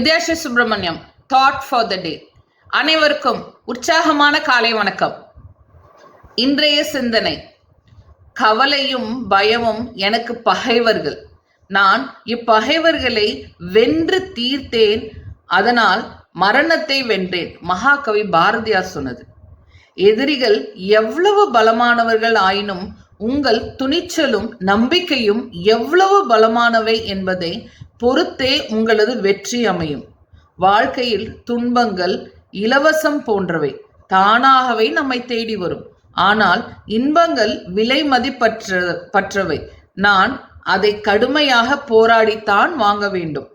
Vidyasri Subramaniam thought for the day. அனைவருக்கும் உற்சாகமான காலை வணக்கம். இன்றைய சிந்தனை: கவலையும் பயமும் எனக்கு பகைவர்கள், நான் இப்பகைவர்களை வென்று தீர்த்தேன், அதனால் மரணத்தை வென்றேன். மகாகவி பாரதியார் சொன்னது. எதிரிகள் எவ்வளவு பலமானவர்கள் ஆயினும் உங்கள் துணிச்சலும் நம்பிக்கையும் எவ்வளவு பலமானவை என்பதை பொறுத்தே உங்களது வெற்றி அமையும். வாழ்க்கையில் துன்பங்கள் இலவசம் போன்றவை, தானாகவே நம்மை தேடி வரும். ஆனால் இன்பங்கள் விலை மதிப்பற்றவை. நான் அதை கடுமையாக போராடித்தான் வாங்க வேண்டும்.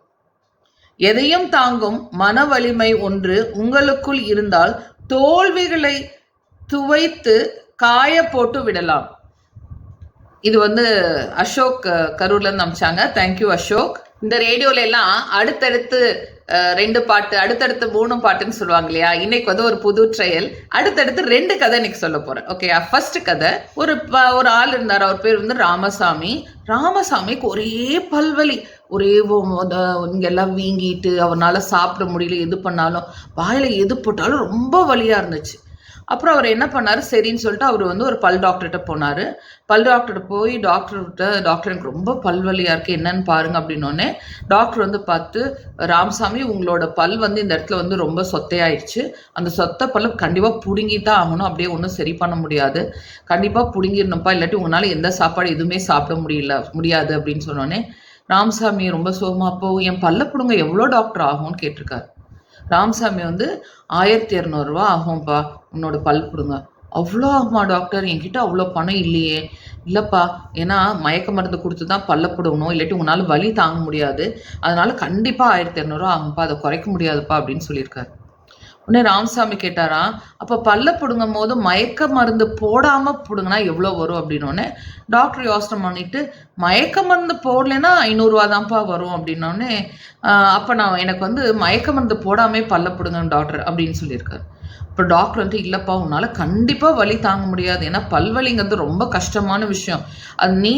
எதையும் தாங்கும் மன வலிமை ஒன்று உங்களுக்குள் இருந்தால் தோல்விகளை துவைத்து காய போட்டு விடலாம். இது அசோக் கரூர்ல இருந்து அமிச்சாங்க. தேங்க்யூ அசோக். இந்த ரேடியோல எல்லாம் அடுத்தடுத்து 2 பாட்டு, அடுத்தடுத்து 3 பாட்டுன்னு சொல்லுவாங்க இல்லையா? இன்னைக்கு ஒரு புது ட்ரையல். அடுத்தடுத்து 2 கதை இன்னைக்கு சொல்ல போறேன். ஓகே, ஃபர்ஸ்ட் கதை. ஒரு ஆள் இருந்தார். அவர் பேர் ராமசாமி. ராமசாமிக்கு ஒரே பல்வலி, ஒரே இங்கெல்லாம் வீங்கிட்டு அவரால் சாப்பிட முடியல. எது பண்ணாலும் வாயில எது போட்டாலும் ரொம்ப வலியா இருந்துச்சு. அப்புறம் அவர் என்ன பண்ணாரு, சரின்னு சொல்லிட்டு அவர் ஒரு பல் டாக்டர்கிட்ட போனாரு. பல் டாக்டர்கிட்ட போய் டாக்டர் எனக்கு ரொம்ப பல்வலியா இருக்கு, என்னன்னு பாருங்க அப்படின்னோடனே டாக்டர் பார்த்து, ராமசாமி உங்களோட பல் இந்த இடத்துல ரொம்ப சொத்தையாயிடுச்சு. அந்த சொத்தை பல்ல கண்டிப்பா புடுங்கித்தான் ஆகணும், அப்படியே ஒன்றும் சரி பண்ண முடியாது, கண்டிப்பா புடுங்கிடணும்ப்பா, இல்லாட்டி உங்களால எந்த சாப்பாடு எதுவுமே சாப்பிட முடியாது அப்படின்னு சொன்னோடனே ராமசாமி ரொம்ப சோகமா, அப்போ என் பல்ல புடுங்க எவ்வளோ டாக்டர் ஆகும்னு கேட்டிருக்காரு. ராமசாமி 1200 ரூபா ஆகும்ப்பா உன்னோட பல் பிடுங்க. அவ்வளோ ஆகுமா டாக்டர்? என்கிட்ட அவ்வளோ பணம் இல்லையே. இல்லைப்பா, ஏன்னா மயக்க மருந்து கொடுத்து தான் பல்ல பிடுங்கணும், இல்லாட்டி உங்களால் வலி தாங்க முடியாது, அதனால கண்டிப்பாக 1200 ரூபா ஆகும்ப்பா, அதை குறைக்க முடியாதுப்பா அப்படின்னு சொல்லியிருக்காரு. உடனே ராமசாமி கேட்டாராம், அப்போ பல்ல பிடுங்கும் போது மயக்க மருந்து போடாமல் பிடுங்கினா எவ்வளோ வரும் அப்படின்னோடனே டாக்டர் யோசனை பண்ணிட்டு, மயக்க மருந்து போடலைன்னா 500 ரூபா தான்ப்பா வரும் அப்படின்னோடனே, அப்போ எனக்கு மயக்க மருந்து போடாமே பல்ல பிடுங்க டாக்டர் அப்படின்னு சொல்லியிருக்காரு. இப்போ டாக்டர் இல்லைப்பா, உன்னால் கண்டிப்பாக வலி தாங்க முடியாது, ஏன்னா பல்வலிங்கிறது ரொம்ப கஷ்டமான விஷயம், அது நீ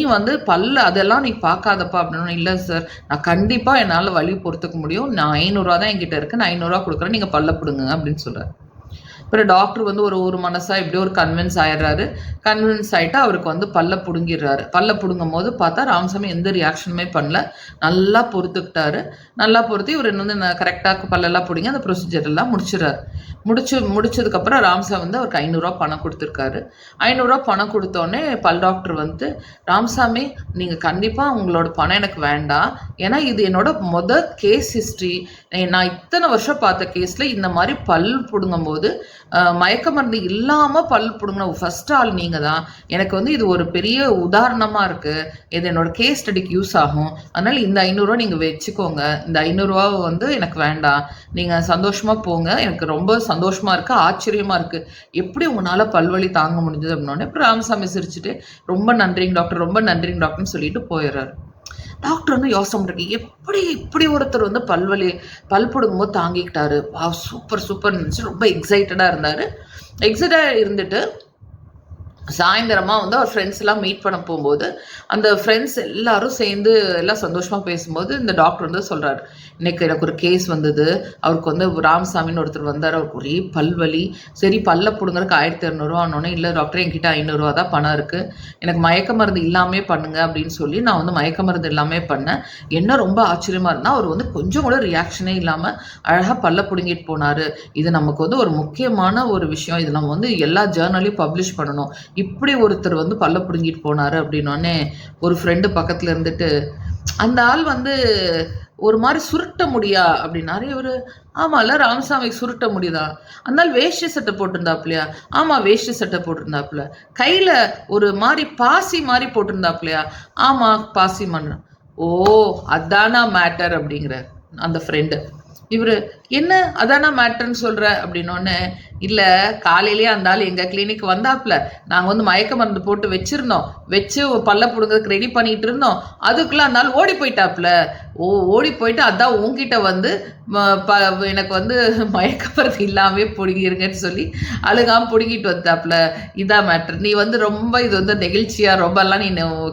அதெல்லாம் நீ பார்க்காதப்பா அப்படின்னு. இல்லை சார், நான் கண்டிப்பாக என்னால் வலி பொறுத்துக்க முடியும், நான் 500 ரூபா தான் என்கிட்ட இருக்குது, நான் 500 ரூபா கொடுக்குறேன், நீங்கள் பல்ல பிடுங்க அப்படின்னு சொல்கிறார். அப்புறம் டாக்டர் ஒரு மனசா இப்படி கன்வின்ஸ் ஆயிடுறாரு. கன்வின்ஸ் ஆகிட்டு அவருக்கு பல்ல பிடுங்கிடுறாரு. பல்ல பிடுங்கும் போது பார்த்தா ராமசாமி எந்த ரியாக்ஷனுமே பண்ணல, நல்லா பொறுத்துக்கிட்டாரு. நல்லா பொறுத்து இவர் கரெக்டாக பல்லெல்லாம் பிடுங்கி அந்த ப்ரொசீஜர் எல்லாம் முடிச்சிடறாரு. முடிச்சதுக்கப்புறம் ராமசாமி அவருக்கு 500 ரூபா பணம் கொடுத்துருக்காரு. 500 ரூபா பணம் கொடுத்தோடனே பல் டாக்டர் ராமசாமி, நீங்கள் கண்டிப்பாக உங்களோட பணம் எனக்கு வேண்டாம், ஏன்னா இது என்னோட கேஸ் ஹிஸ்ட்ரி, நான் இத்தனை வருஷம் பார்த்த கேஸில் இந்த மாதிரி பல் பிடுங்கும் போது மயக்க மருந்து இல்லாமல் பல் பிடுங்கின ஃபர்ஸ்ட் ஆள் நீங்கள் தான். எனக்கு இது ஒரு பெரிய உதாரணமாக இருக்குது, இது என்னோட கேஸ் ஸ்டடிக்கு யூஸ் ஆகும், அதனால் இந்த 500 ரூபா நீங்கள் வச்சுக்கோங்க, இந்த 500 ரூபா எனக்கு வேண்டாம், நீங்கள் சந்தோஷமாக போங்க, எனக்கு ரொம்ப சந்தோஷமாக இருக்குது, ஆச்சரியமாக இருக்குது, எப்படி உங்களால் பல்வலி தாங்க முடிஞ்சது அப்படின்னோடனே அப்புறம் ராமசாமி சிரிச்சுட்டு, ரொம்ப நன்றிங்க டாக்டர், ரொம்ப நன்றிங்க டாக்டர்னு சொல்லிட்டு போயிடுறாரு. டாக்டர் யோசனை பண்ணுறது, இப்படி ஒருத்தர் பல் பிடுங்கும் போது தாங்கிக்கிட்டாரு, வா சூப்பர் சூப்பர் நினச்சி ரொம்ப எக்ஸைட்டடாக இருந்தார். எக்ஸைட்டாக இருந்துட்டு சாயந்தரமா அவர் ஃப்ரெண்ட்ஸ் எல்லாம் மீட் பண்ண போகும்போது அந்த ஃப்ரெண்ட்ஸ் எல்லாரும் சேர்ந்து எல்லாம் சந்தோஷமா பேசும்போது இந்த டாக்டர் சொல்றாரு, இன்னைக்கு எனக்கு ஒரு கேஸ் வந்தது, அவருக்கு ராமசாமின்னு ஒருத்தர் வந்தார், அவருக்கு ஒரே பல்வலி, சரி பல்ல பிடுங்கறதுக்கு 1200 ரூபா ஆனோடனே, இல்லை டாக்டர் என்கிட்ட 500 ரூபா தான் பணம் இருக்கு, எனக்கு மயக்க மருந்து இல்லாமே பண்ணுங்க அப்படின்னு சொல்லி நான் மயக்க மருந்து இல்லாமே பண்ணேன். என்ன ரொம்ப ஆச்சரியமா இருந்தா அவர் கொஞ்சம் கூட ரியாக்ஷனே இல்லாம அழகா பல்ல பிடுங்கிட்டு போனாரு. இது நமக்கு ஒரு முக்கியமான ஒரு விஷயம், இது நம்ம எல்லா ஜேர்னலையும் பப்ளிஷ் பண்ணணும். இப்படி ஒருத்தர் பல்ல பிடுங்கிட்டு போனாரு அப்படின்னோடனே ஒரு ஃப்ரெண்டு பக்கத்துல இருந்துட்டு, அந்த ஆள் ஒரு மாதிரி சுருட்ட முடியா அப்படின்னாரு. இவரு, ஆமால ராமசாமிக்கு சுருட்ட முடியுதா? அந்த ஆள் வேஷ்டி சட்டை போட்டிருந்தாப்லையா? ஆமா வேஷ்டி சட்டை போட்டிருந்தாப்புல. கையில ஒரு மாதிரி பாசி மாதிரி போட்டிருந்தாப்லையா? ஆமா பாசி மண். ஓ அதானா மேட்டர் அப்படிங்கிற அந்த ஃப்ரெண்டு. இவரு, என்ன அதானா மேட்டர்ன்னு சொல்ற அப்படின்னோடனே, இல்லை காலையிலேயே அந்த ஆள் எங்கள் கிளினிக் வந்தாப்புல, நாங்கள் வந்து மயக்க மருந்து போட்டு வச்சு பல்ல பிடுங்கிறதுக்கு ரெடி பண்ணிட்டு இருந்தோம், அதுக்குள்ளே அந்த ஆள் ஓடி போயிட்டாப்புல. ஓடி போயிட்டு அதான் உங்ககிட்ட வந்து எனக்கு வந்து மயக்க மருந்து இல்லாமே பிடுங்கிருங்கன்னு சொல்லி அழுகாமல் பிடுங்கிட்டு வந்தாப்புல. இதான் மேட்ரு. நீ வந்து ரொம்ப இது வந்து நெகிழ்ச்சியாக ரொம்பலாம் நீ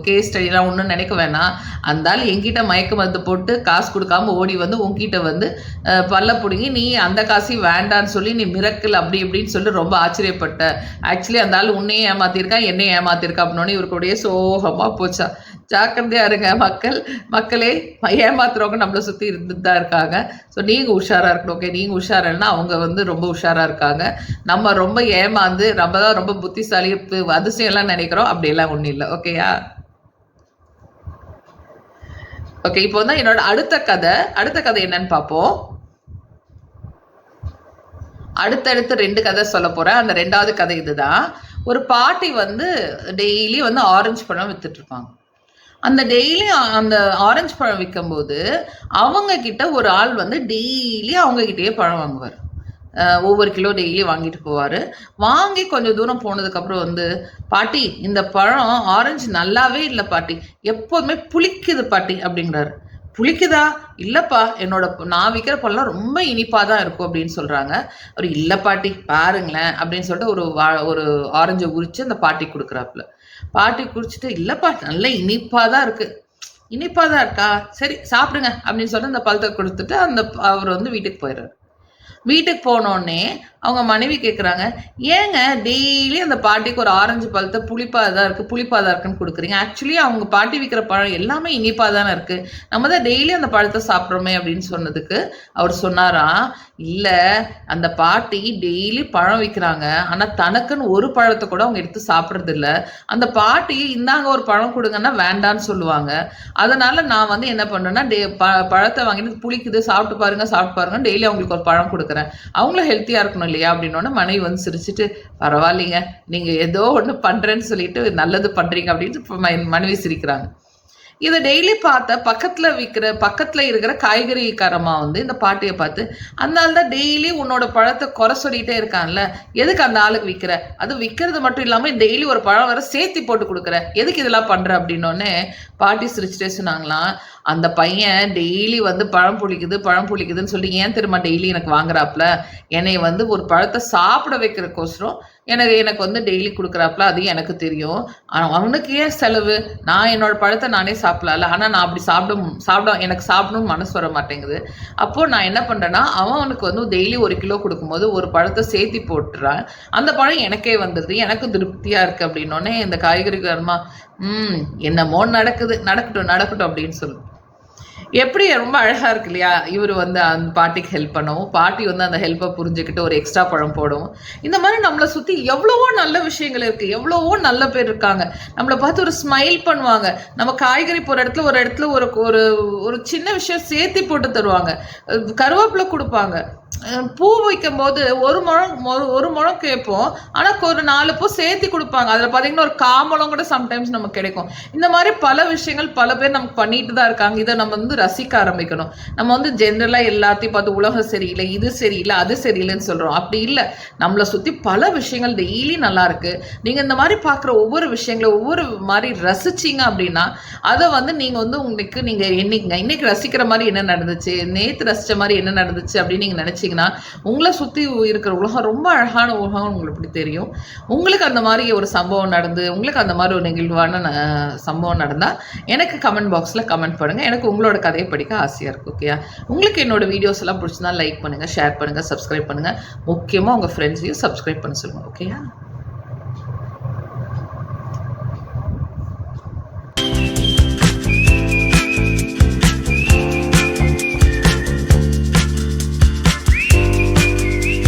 கேஸ் ஸ்டடிலாம் ஒன்றும் நினைக்க வேணாம். அந்த ஆள் எங்கிட்ட மயக்க மருந்து போட்டு காசு கொடுக்காம ஓடி வந்து உங்ககிட்ட வந்து பல்ல பிடுங்கி நீ அந்த காசையும் வேண்டான்னு சொல்லி நீ மிரக்கல் அப்படி இப்படின்னு சொல்லி ரொம்ப ஆச்சரியப்பட்ட. ஆக்சுவலி அந்த ஆள் உன்னையும் ஏமாத்திருக்கான், என்னையும் ஏமாத்திருக்கா அப்படின்னு இவருக்குடைய சோகமாக போச்சா. ஜாக்கிரதையா இருங்க மக்களே. ஏமாத்துறவங்க நம்மளை சுற்றி இருந்துட்டு தான் இருக்காங்க. ஸோ நீங்கள் உஷாராக இருக்கணும். ஓகே, நீங்கள் உஷாரன்னா அவங்க வந்து ரொம்ப உஷாராக இருக்காங்க. நம்ம ரொம்ப ஏமாந்து நம்ம தான் ரொம்ப புத்திசாலி அதிசயம்லாம் நினைக்கிறோம். அப்படியெல்லாம் ஒன்றும் இல்லை. ஓகேயா? ஓகே, இப்போ வந்து என்னோட அடுத்த கதை என்னன்னு பார்ப்போம். அடுத்தடுத்து 2 கதை சொல்ல போறேன். அந்த 2வது கதை இதுதான். ஒரு பாட்டி வந்து டெய்லி வந்து ஆரஞ்சு பழம் வித்துட்டு இருப்பாங்க. அந்த டெய்லி அந்த ஆரஞ்சு பழம் விற்கும்போது அவங்க கிட்ட ஒரு ஆள் வந்து டெய்லி அவங்க கிட்டேயே பழம் வாங்குவார். ஒவ்வொரு கிலோ டெய்லி வாங்கிட்டு போவார். வாங்கி கொஞ்சம் தூரம் போனதுக்கப்புறம் வந்து, பாட்டி இந்த பழம் ஆரஞ்சு நல்லாவே இல்லை பாட்டி, எப்போதுமே புளிக்குது பாட்டி அப்படிங்கிறாரு. புளிக்குதா? இல்லைப்பா, நான் விற்கிற பழம் ரொம்ப இனிப்பாக தான் இருக்கும் அப்படின்னு சொல்கிறாங்க. ஒரு இல்லை பாட்டி பாருங்களேன் அப்படின்னு சொல்லிட்டு ஒரு ஆரஞ்சை உரித்து அந்த பாட்டி கொடுக்குறாப்புல. பாட்டி குடிச்சிட்டு, இல்லைப்பா நல்ல இனிப்பாக தான் இருக்குது. இனிப்பாக தான் இருக்கா? சரி சாப்பிடுங்க அப்படின்னு சொல்லிட்டு அந்த பழத்தை கொடுத்துட்டு அவர் வந்து வீட்டுக்கு போயிடுறாரு. வீட்டுக்கு போனோடனே அவங்க மனைவி கேட்குறாங்க, ஏங்க டெய்லி அந்த பாட்டிக்கு ஒரு ஆரஞ்சு பழத்தை புளிப்பாக தான் இருக்குன்னு கொடுக்குறீங்க? ஆக்சுவலி அவங்க பாட்டி விற்கிற பழம் எல்லாமே இனிப்பாக தானே இருக்குது, நம்ம தான் டெய்லி அந்த பழத்தை சாப்பிட்றோமே அப்படின்னு சொன்னதுக்கு அவர் சொன்னாராம், இல்லை அந்த பாட்டி டெய்லி பழம் விற்கிறாங்க, ஆனால் தனக்குன்னு ஒரு பழத்தை கூட அவங்க எடுத்து சாப்பிட்றது இல்லை. அந்த பாட்டி இந்தாங்க ஒரு பழம் கொடுங்கன்னா வேண்டான்னு சொல்லுவாங்க. அதனால நான் வந்து என்ன பண்ணுறேன்னா பழத்தை வாங்கிட்டு புளிக்குது சாப்பிட்டு பாருங்க டெய்லி அவங்களுக்கு ஒரு பழம் கொடுக்குறேன், அவங்களும் ஹெல்த்தியாக இருக்கணும் இல்லையா அப்படின்னோட மனைவி வந்து சிரிச்சுட்டு, பரவாயில்லைங்க நீங்கள் ஏதோ ஒன்று பண்ணுறேன்னு சொல்லிட்டு நல்லது பண்ணுறீங்க அப்படின்ட்டு மனைவி சிரிக்கிறாங்க. இதை டெய்லி பார்த்த பக்கத்தில் இருக்கிற காய்கறிக்காரமா வந்து இந்த பாட்டியை பார்த்து, அந்த ஆள் தான் டெய்லி உன்னோட பழத்தை குறை சொல்லிகிட்டே இருக்கான்ல, எதுக்கு அந்த ஆளுக்கு விற்கிற? அது விற்கிறது மட்டும் இல்லாமல் டெய்லி ஒரு பழம் வர சேர்த்தி போட்டு கொடுக்குற, எதுக்கு இதெல்லாம் பண்ணுற அப்படின்னோடனே பாட்டி சிரிச்சுட்டே சொன்னாங்களாம், அந்த பையன் டெய்லி வந்து பழம் புளிக்குதுன்னு சொல்லி ஏன் திரும்ப டெய்லி எனக்கு வாங்குறாப்புல, என்னை வந்து ஒரு பழத்தை சாப்பிட வைக்கிறக்கோசரம் எனக்கு வந்து டெய்லி கொடுக்குறாப்புல, அது எனக்கு தெரியும். அவனுக்கு ஏன் செலவு? நான் என்னோட பழத்தை நானே சாப்பிடல, ஆனால் நான் அப்படி எனக்கு சாப்பிடணும்னு மனசு வர மாட்டேங்குது. அப்போது நான் என்ன பண்ணுறேன்னா, அவனுக்கு வந்து டெய்லி 1 கிலோ கொடுக்கும்போது ஒரு பழத்தை சேர்த்தி போட்டுறான், அந்த பழம் எனக்கே வந்துடுது, எனக்கு திருப்தியாக இருக்குது அப்படின்னோடனே இந்த காய்கறிக்காரமா என்னமோ நடக்கட்டும் அப்படின்னு சொல்லு. எப்படி ரொம்ப அழகாக இருக்கு இல்லையா? இவர் வந்து அந்த பாட்டிக்கு ஹெல்ப் பண்ணவும், பாட்டி வந்து அந்த ஹெல்ப்பை புரிஞ்சுக்கிட்டு ஒரு எக்ஸ்ட்ரா பழம் போடவும், இந்த மாதிரி நம்மளை சுற்றி எவ்வளவோ நல்ல விஷயங்கள் இருக்குது, எவ்வளவோ நல்ல பேர் இருக்காங்க. நம்மளை பார்த்து ஒரு ஸ்மைல் பண்ணுவாங்க. நம்ம காய்கறி போகிற இடத்துல ஒரு ஒரு சின்ன விஷயம் சேர்த்தி போட்டு தருவாங்க. கருவேப்பிலை கொடுப்பாங்க. பூ வைக்கும் போது ஒரு முழம் கேட்போம், ஆனால் ஒரு 4 பூ சேர்த்தி கொடுப்பாங்க. அதில் பார்த்தீங்கன்னா ஒரு காமலம் கூட சம்டைம்ஸ் நமக்கு கிடைக்கும். இந்த மாதிரி பல விஷயங்கள் பல பேர் நமக்கு பண்ணிட்டு தான் இருக்காங்க. இதை நம்ம வந்து ரசிக்க ஆரம்பிக்கணும். நம்ம வந்து ஜென்ரலாக எல்லாத்தையும் பார்த்து உலகம் சரியில்லை, இது சரியில்லை, அது சரியில்லைன்னு சொல்கிறோம். அப்படி இல்லை, நம்மளை சுற்றி பல விஷயங்கள் டெய்லி நல்லா இருக்கு. நீங்கள் இந்த மாதிரி பார்க்குற ஒவ்வொரு விஷயங்களை ஒவ்வொரு மாதிரி ரசிச்சிங்க அப்படின்னா அதை வந்து நீங்கள் வந்து நீங்கள் இன்னைக்கு ரசிக்கிற மாதிரி என்ன நடந்துச்சு, நேற்று ரசித்த மாதிரி என்ன நடந்துச்சு அப்படின்னு நீங்கள் நினச்சிங்கன்னா உங்களை சுற்றி இருக்கிற உலகம் ரொம்ப அழகான உலகம் உங்களுக்கு எப்படி தெரியும். உங்களுக்கு அந்த மாதிரி ஒரு சம்பவம் நடந்து, உங்களுக்கு அந்த மாதிரி ஒரு நெகிழ்வான சம்பவம் நடந்தால் எனக்கு கமெண்ட் பாக்ஸில் கமெண்ட் பண்ணுங்கள். எனக்கு உங்களோட கதையை படிக்க ஆசையாக இருக்குது. ஓகேயா? உங்களுக்கு என்னோட வீடியோஸ் எல்லாம் பிடிச்சிருந்தா லைக் பண்ணுங்கள், ஷேர் பண்ணுங்கள், சப்ஸ்கிரைப் பண்ணுங்கள். முக்கியமாக உங்கள் ஃப்ரெண்ட்ஸையும் சப்ஸ்கிரைப் பண்ண சொல்லுங்கள். ஓகேயா?